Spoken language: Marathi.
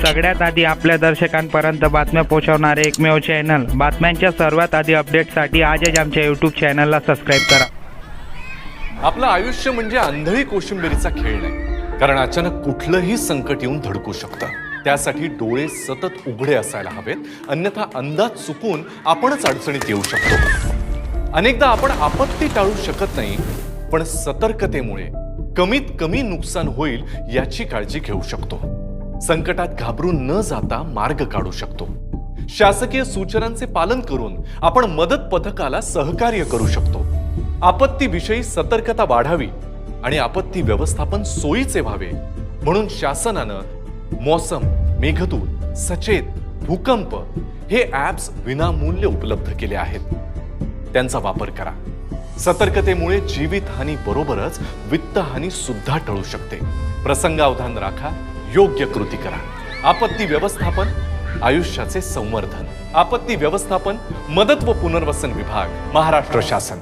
सगळ्यात आधी आपल्या दर्शकांपर्यंत बातम्या पोहोचवणारे एकमेव चॅनल, बातम्यांच्या सर्वात आधी अपडेटसाठी आजच आमच्या यूट्यूब चॅनलला सबस्क्राईब करा। आपलं आयुष्य म्हणजे आंधळी कोशिंबिरीचा खेळ नाही, कारण अचानक कुठलंही संकट येऊन धडकू शकतं। त्यासाठी डोळे सतत उघडे असायला हवेत, अन्यथा अंदाज चुकून आपणच अडचणीत येऊ शकतो। अनेकदा आपण आपत्ती टाळू शकत नाही, पण सतर्कतेमुळे कमीत कमी नुकसान होईल याची काळजी घेऊ शकतो। संकटात घाबरून न जाता मार्ग काढू शकतो। शासकीय सूचनांचे पालन करून आपण मदत पथकाला सहकार्य करू शकतो। आपत्तीविषयी सतर्कता वाढावी आणि आपत्ती व्यवस्थापन सोयीचे व्हावे म्हणून शासनानं मौसम, मेघदूत, सचेत, भूकंप हे ॲप्स विनामूल्य उपलब्ध केले आहेत। त्यांचा वापर करा। सतर्कतेमुळे जीवितहानी बरोबरच वित्तहानी सुद्धा टळू शकते। प्रसंगावधान राखा, योग्य कृती करा। आपत्ती व्यवस्थापन, आयुष्याचे संवर्धन। आपत्ती व्यवस्थापन, मदत व पुनर्वसन विभाग, महाराष्ट्र शासन।